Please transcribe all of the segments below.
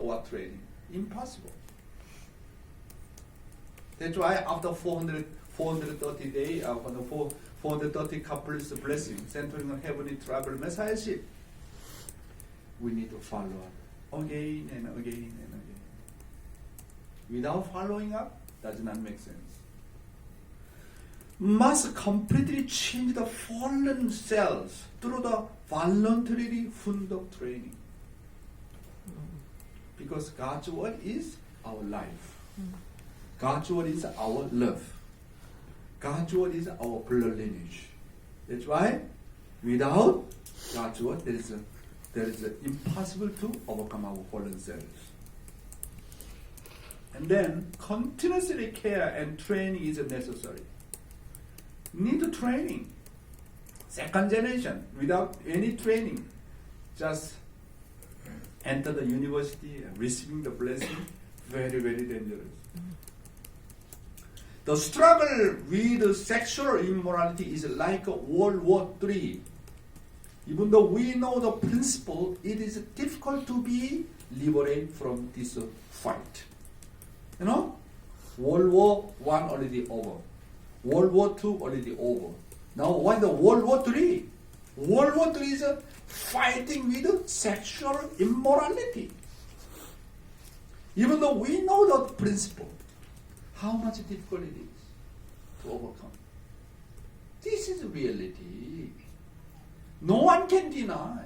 or training. Impossible. That's why after 430 days, 430 couples blessing, centering on heavenly tribal messiahship, we need to follow up again and again and again. Without following up, does not make sense. Must completely change the fallen selves through the voluntarily fundok training. Because God's word is our life. God's word is our love. God's word is our blood lineage. That's why without God's word, there is impossible to overcome our fallen selves. And then continuously care and training is necessary. Need training. Second generation without any training, just enter the university and receiving the blessing, very, very dangerous. The struggle with sexual immorality is like World War III. Even though we know the principle, it is difficult to be liberated from this fight. You know, World War I already over. World War II already over. Now why the World War III? World War III is fighting with sexual immorality. Even though we know the principle, how much difficult it is to overcome. This is reality. No one can deny.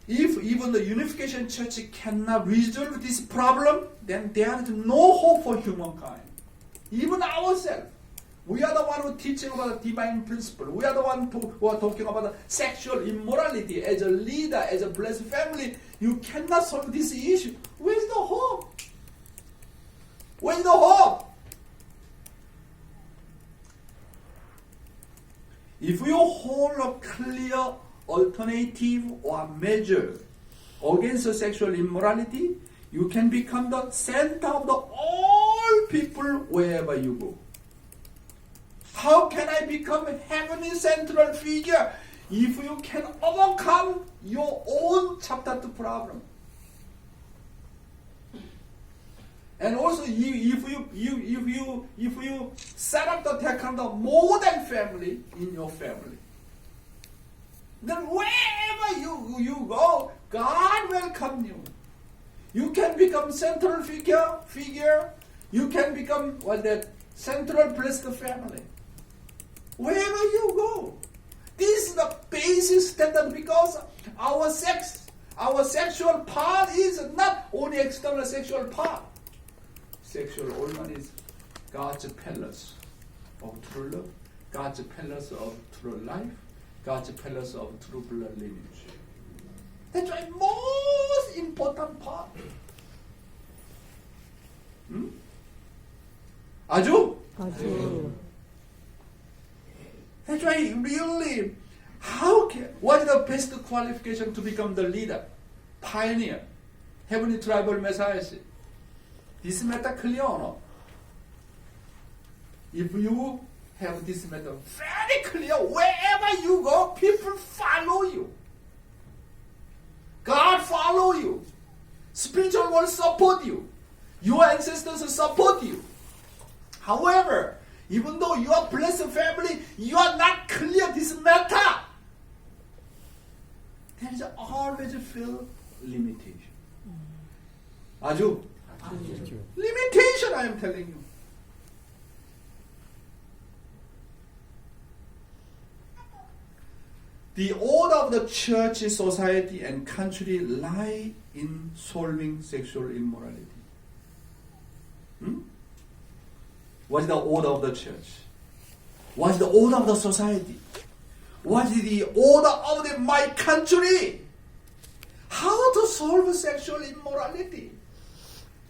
If even the Unification Church cannot resolve this problem, then there is no hope for humankind. Even ourselves. We are the one who teaching about the divine principle. We are the one who are talking about the sexual immorality. As a leader, as a blessed family, you cannot solve this issue. Where's the hope? Where's the hope? If you hold a clear alternative or measure against sexual immorality, you can become the center of the all people wherever you go. How can I become a heavenly central figure if you can overcome your own chapter 2 problem? And also, if you set up the taekwondo modern family in your family, then wherever you go, God welcome you. You can become central figure. You can become central blessed family. Wherever you go, this is the basic standard, because our sexual part is not only external sexual part. Sexual organ is God's palace of true love, God's palace of true life, God's palace of true blood lineage. That's why most important part. 아주? That's why really, what is the best qualification to become the leader, pioneer, heavenly tribal messiahship? This matter clear or not? If you have this matter very clear, wherever you go, people follow you. God follow you. Spiritual world support you. Your ancestors support you. However, even though you are blessed family, you are not clear this matter. There is always feel limitation. 아주? Limitation, I am telling you. The order of the church, society, and country lie in solving sexual immorality. What is the order of the church? What is the order of the society? What is the order of my country? How to solve sexual immorality?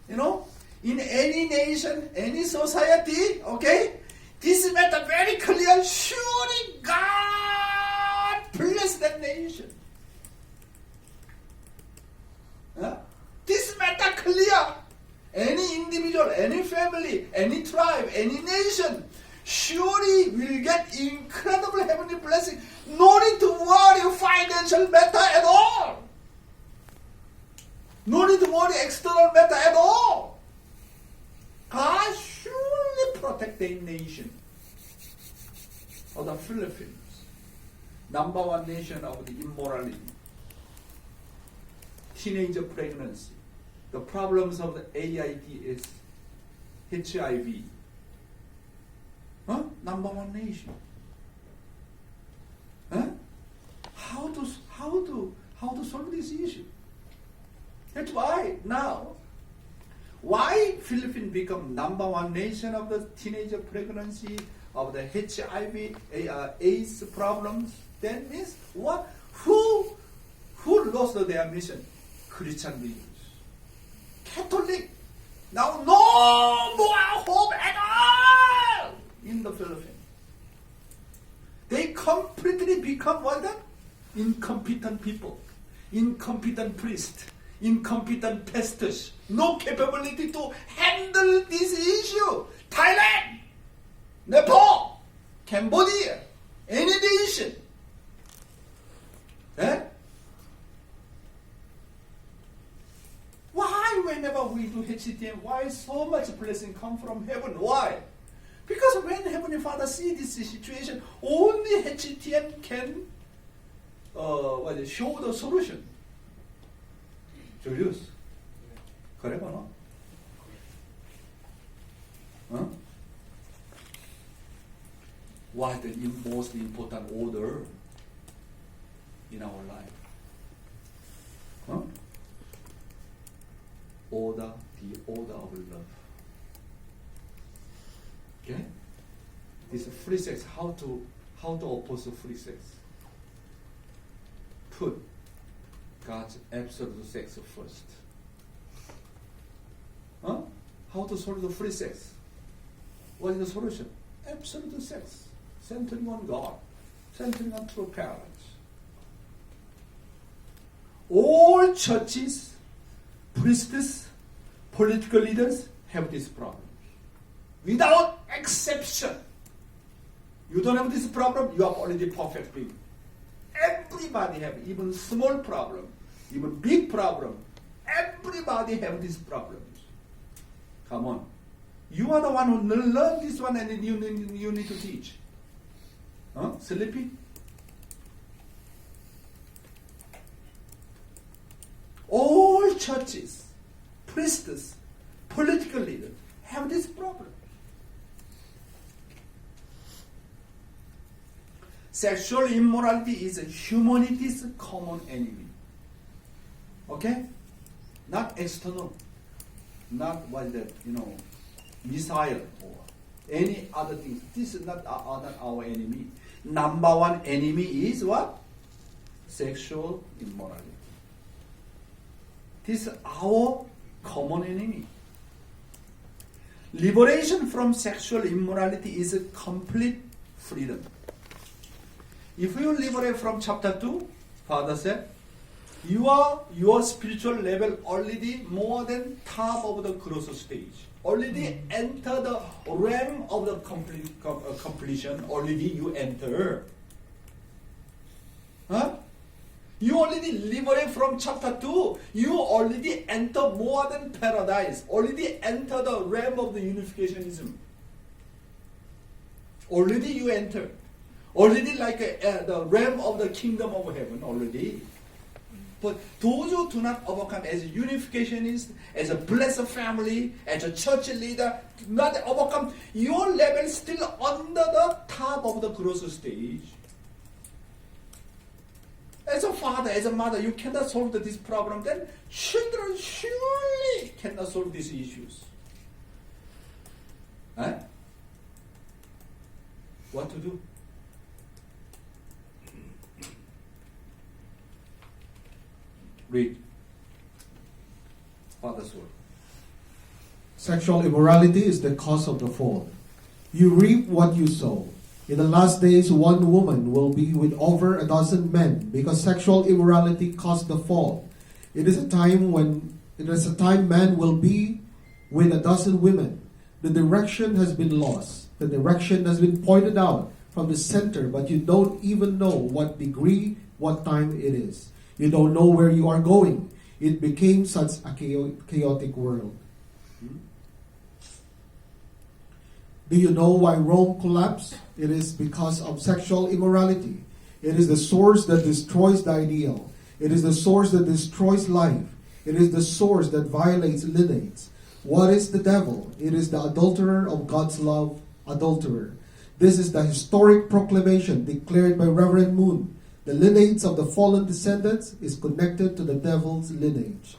You know, in any nation, any society, okay, this matter very clear. Surely God bless that nation. This matter clear. Any individual, any family, any tribe, any nation, surely will get incredible heavenly blessing. No need to worry financial matter at all. No need to worry external matter at all. God surely protect the nation of the Philippines. Number one nation of the immorality. Teenager pregnancy. The problems of the AIDS, HIV. Number one nation. How to solve this issue? That's why now, why Philippines become number one nation of the teenager pregnancy, of the HIV, AIDS problems? That means what? Who lost their mission? Christian leaders, Catholic. Now no more hope at all in the Philippines. They completely become what? Incompetent people, incompetent priests, incompetent pastors, no capability to handle this issue. Thailand, Nepal, Cambodia, any nation. Why whenever we do HTM, why so much blessing come from heaven? Why? Because when Heavenly Father see this situation, only HTM can show the solution. Julius, correct or not? What the most important order in our life? Order, the order of love. Okay? This free sex, how to oppose free sex? Put God's absolute sex first. How to solve the free sex? What is the solution? Absolute sex. Centering on God. Centering on true parents. All churches, priests, political leaders have this problem. Without exception. You don't have this problem, you are already perfect being. Everybody have even small problem, even big problem. Everybody have these problems. Come on. You are the one who learn this one and you need to teach. Sleepy? All churches, priests, political leaders have this problem. Sexual immorality is humanity's common enemy. Okay? Not external. Not missile or any other things. This is not our enemy. Number one enemy is what? Sexual immorality. This is our common enemy. Liberation from sexual immorality is a complete freedom. If you liberate from chapter 2, Father said, your spiritual level already more than top of the growth stage. Already enter the realm of the completion. Already you enter. You already liberate from chapter 2. You already enter more than paradise. Already enter the realm of the unificationism. Already you enter. Already like the realm of the kingdom of heaven already. But those who do not overcome as a unificationist, as a blessed family, as a church leader, do not overcome, your level is still under the top of the growth stage. As a father, as a mother, you cannot solve this problem, then children surely cannot solve these issues. What to do? Read. Father's word. Sexual immorality is the cause of the fall. You reap what you sow. In the last days, one woman will be with over a dozen men, because sexual immorality caused the fall. It is a time man will be with a dozen women. The direction has been lost. The direction has been pointed out from the center, but you don't even know what degree, what time it is. You don't know where you are going. it became such a chaotic world. Do you know why Rome collapsed? It is because of sexual immorality. It is the source that destroys the ideal. It is the source that destroys life. It is the source that violates lineage. What is the devil? It is the adulterer of God's love, adulterer. This is the historic proclamation declared by Reverend Moon. The lineage of the fallen descendants is connected to the devil's lineage.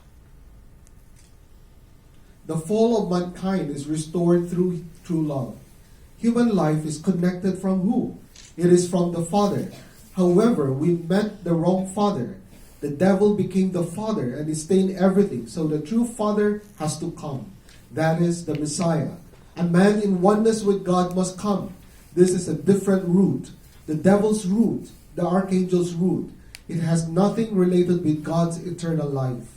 The fall of mankind is restored through true love. Human life is connected from who? It is from the Father. However, we met the wrong Father. The devil became the Father and he stained everything. So the true Father has to come. That is the Messiah. A man in oneness with God must come. This is a different root. The devil's root, the archangel's root. It has nothing related with God's eternal life.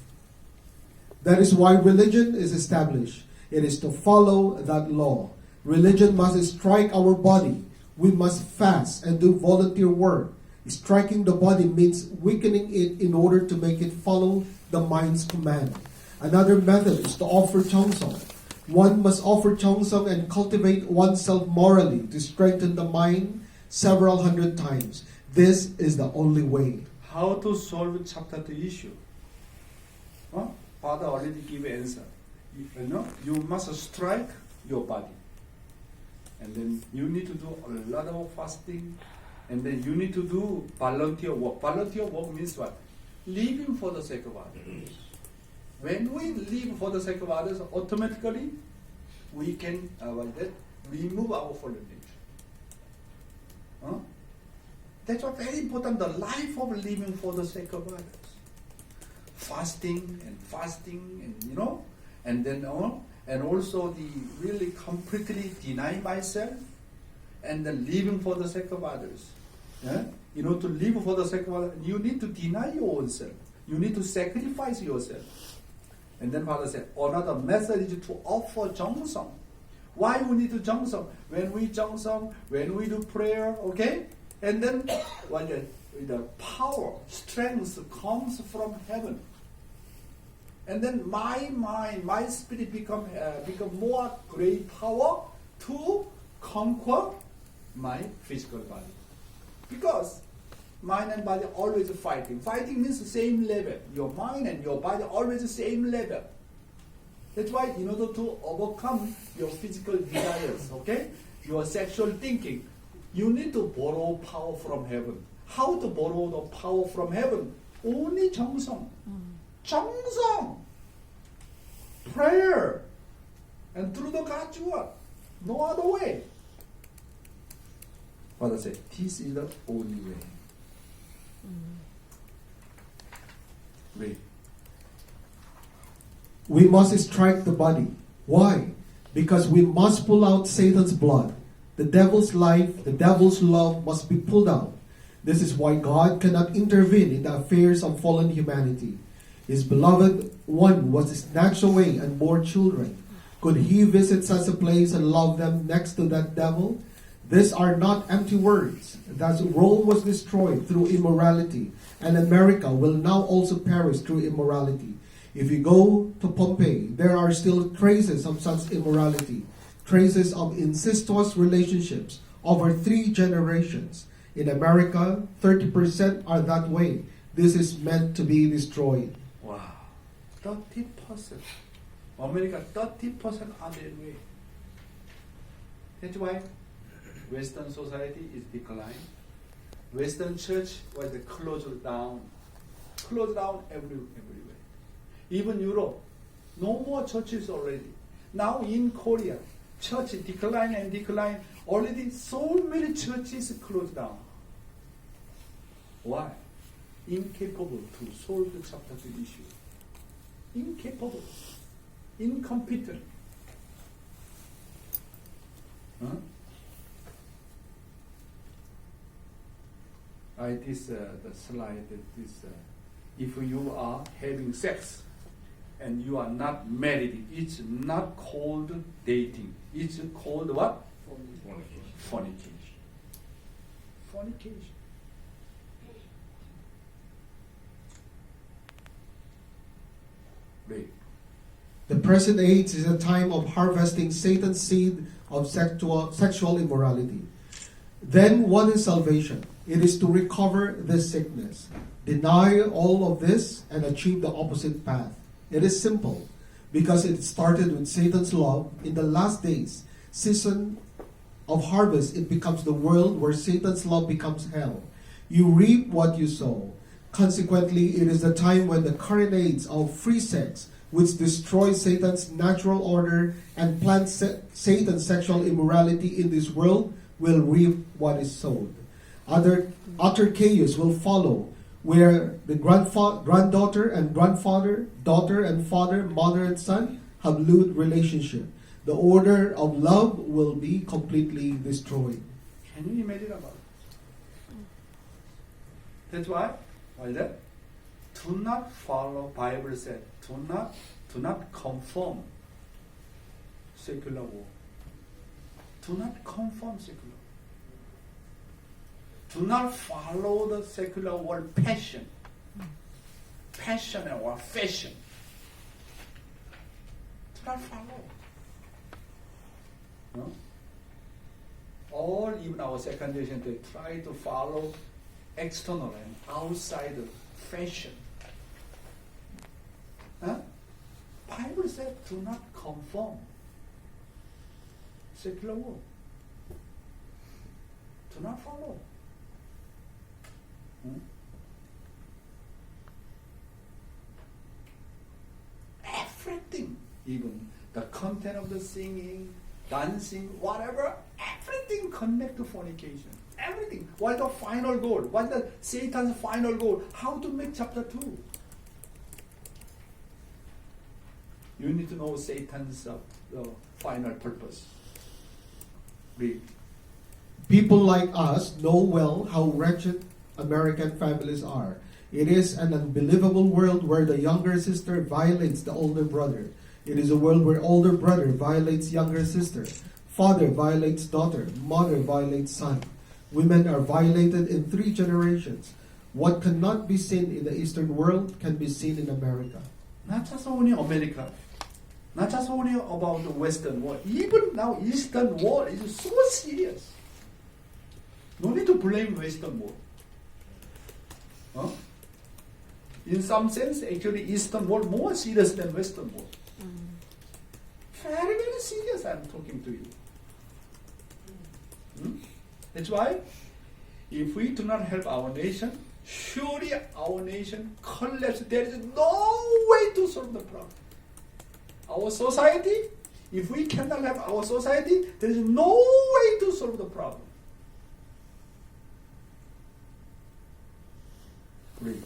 That is why religion is established. It is to follow that law. Religion must strike our body. We must fast and do volunteer work. Striking the body means weakening it in order to make it follow the mind's command. Another method is to offer cheongsong. One must offer cheongsong and cultivate oneself morally to strengthen the mind several hundred times. This is the only way. How to solve chapter 2 issue? Huh? Father already give answer. You must strike your body. And then you need to do a lot of fasting. And then you need to do volunteer work. Volunteer work means what? Living for the sake of others. When we live for the sake of others, automatically we can remove our fallen nature. Huh? That's what very important. The life of living for the sake of others. Fasting, and then and also the really completely deny myself, and then living for the sake of others. Yeah? To live for the sake of others, you need to deny your own self. You need to sacrifice yourself. And then Father said, another method is to offer cheongsong. Why we need to cheongsong? When we cheongsong, when we do prayer, okay? And then the power, strength comes from heaven. And then my mind, my spirit become more great power to conquer my physical body. Because mind and body are always fighting. Fighting means the same level. Your mind and your body are always the same level. That's why in order to overcome your physical desires, okay, your sexual thinking, you need to borrow power from heaven. How to borrow the power from heaven? Only cheongsong. Cheongsong, prayer, and through the God's word. No other way. Father said, this is the only way. Wait. We must strike the body. Why? Because we must pull out Satan's blood. The devil's life, the devil's love must be pulled out. This is why God cannot intervene in the affairs of fallen humanity. His beloved one was snatched away and bore children. Could he visit such a place and love them next to that devil? These are not empty words. Thus Rome was destroyed through immorality, and America will now also perish through immorality. If you go to Pompeii, there are still traces of such immorality, traces of incestuous relationships over 3 generations. In America, 30% are that way. This is meant to be destroyed. Wow, 30%. America, 30% are that way. That's why Western society is declining. Western church was closed down everywhere. Even Europe, no more churches already. Now in Korea, church decline and decline. Already so many churches closed down. Why? Incapable to solve the chapter 2 issue. Incapable. Incompetent. Huh? The slide that if you are having sex and you are not married, it's not called dating. It's called what? Fornication. Fornication. Read. The present age is a time of harvesting Satan's seed of sexual immorality. Then what is salvation? It is to recover this sickness, deny all of this, and achieve the opposite path. It is simple, because it started with Satan's love. In the last days, season of harvest, it becomes the world where Satan's love becomes hell. You reap what you sow. Consequently, it is the time when the current age of free sex, which destroys Satan's natural order and plants Satan's sexual immorality in this world, will reap what is sowed. Utter chaos will follow, where the granddaughter and grandfather, daughter and father, mother and son have lewd relationship. The order of love will be completely destroyed. Can you imagine about it? That's why is that? Do not follow, Bible said, do not conform secular war. Do not conform secular war. Do not follow the secular world passion or fashion. Do not follow. No? All, even our second generation, they try to follow external and outside fashion. Huh? Bible said, do not conform secular world. Do not follow. Everything, even the content of the singing, dancing, whatever, everything connect to fornication. Everything. What is the final goal? What is the Satan's final goal? How to make chapter 2? You need to know Satan's final purpose. Read. People like us know well how wretched American families are. It is an unbelievable world where the younger sister violates the older brother. It is a world where older brother violates younger sister. Father violates daughter. Mother violates son. Women are violated in 3 generations. What cannot be seen in the Eastern world can be seen in America. Not just only America. Not just only about the Western world. Even now Eastern world is so serious. No need to blame Western world. Huh? In some sense, actually Eastern world more serious than Western world. Very, very serious I'm talking to you. That's why, if we do not help our nation, surely our nation collapses. There is no way to solve the problem. Our society, if we cannot help our society, there is no way to solve the problem. Read.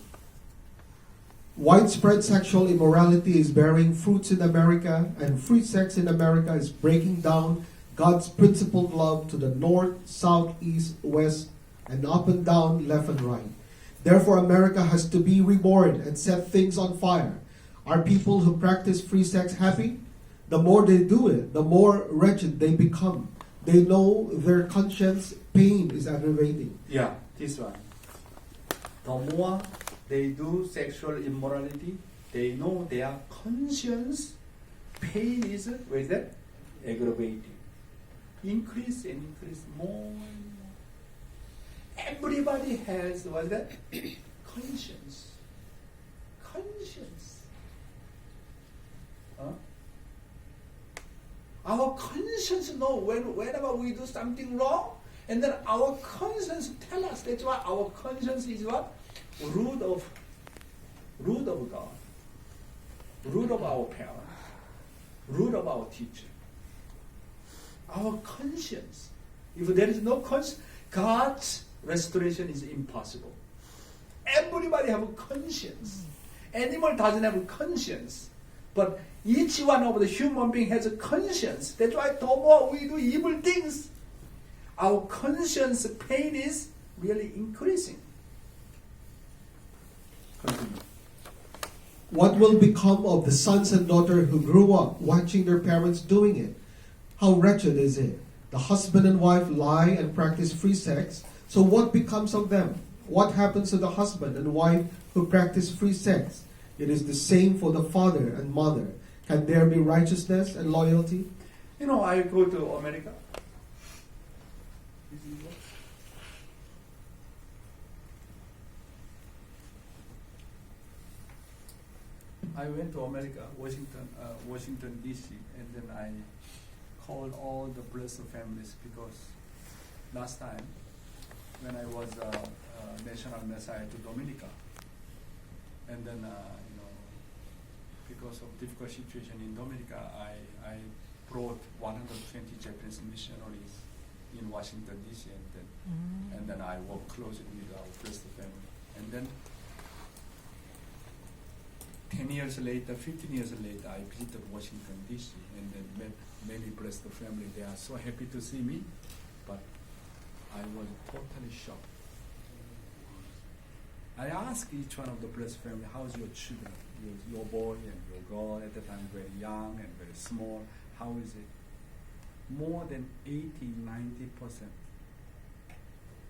Widespread sexual immorality is bearing fruits in America, and free sex in America is breaking down God's principled love to the north, south, east, west, and up and down, left and right. Therefore, America has to be reborn and set things on fire. Are people who practice free sex happy? The more they do it, the more wretched they become. They know their conscience pain is aggravating. Yeah, this one. The more they do sexual immorality, they know their conscience pain is, what is that? Aggravating. Increase and increase more and more. Everybody has, what's that? Conscience. Conscience. Huh? Our conscience knows whenever we do something wrong, and then our conscience tell us. That's why our conscience is what? Root of God. Root of our parents. Root of our teacher. Our conscience. If there is no conscience, God's restoration is impossible. Everybody have a conscience. Animal doesn't have a conscience. But each one of the human being has a conscience. That's why the more we do evil things, our conscience pain is really increasing. Continue. What will become of the sons and daughters who grew up watching their parents doing it? How wretched is it? The husband and wife lie and practice free sex. So what becomes of them? What happens to the husband and wife who practice free sex? It is the same for the father and mother. Can there be righteousness and loyalty? You know, I go to America. I went to America, Washington D.C., and then I called all the blessed families because last time when I was national messiah to Dominica, and then because of difficult situation in Dominica, I brought 120 Japanese missionaries in Washington D.C. and then I worked closely with our blessed family, and then 10 years later, 15 years later, I visited Washington D.C. and then met many blessed family. They are so happy to see me, but I was totally shocked. I asked each one of the blessed family, how's your children? Your boy and your girl at the time very young and very small. How is it? More than 80-90%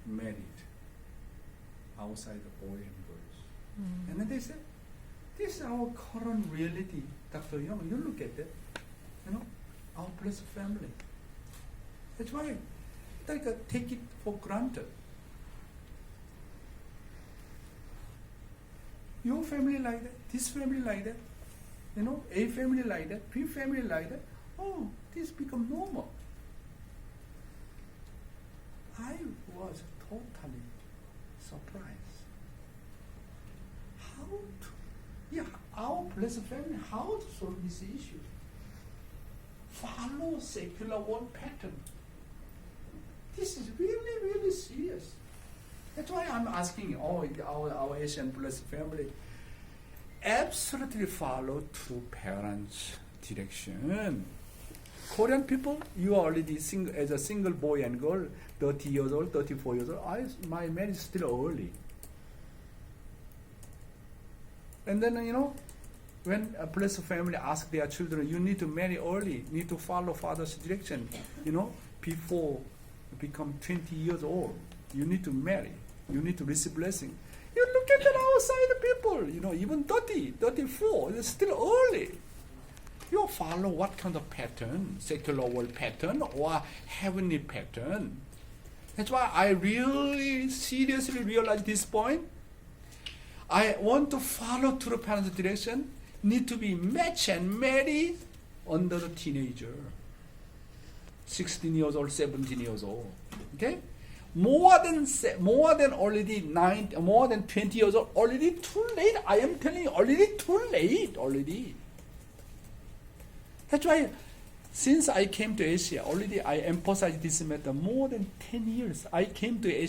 married outside the boy and girls. And then they said, this is our current reality, Dr. Yong. You look at that, our blessed family. That's why take it for granted. Your family like that, this family like that, A family like that, B family like that. Oh, this become normal. I was totally surprised. Our blessed family, how to solve this issue? Follow secular world pattern. This is really, really serious. That's why I'm asking all our Asian blessed family, absolutely follow true parents' direction. Korean people, you are already as a single boy and girl, 30 years old, 34 years old. My marriage is still early. And then, when a blessed family asks their children, you need to marry early, need to follow father's direction, before you become 20 years old. You need to marry. You need to receive blessing. You look at the outside people, even 30, 34, it's still early. You follow what kind of pattern? Secular world pattern or heavenly pattern? That's why I really seriously realize this point. I want to follow true parents' direction, need to be matched and married under the teenager. 16 years old, 17 years old. Okay? More than 20 years old, already too late. I am telling you, already too late already. That's why since I came to Asia, already I emphasized this matter more than 10 years. I came to Asia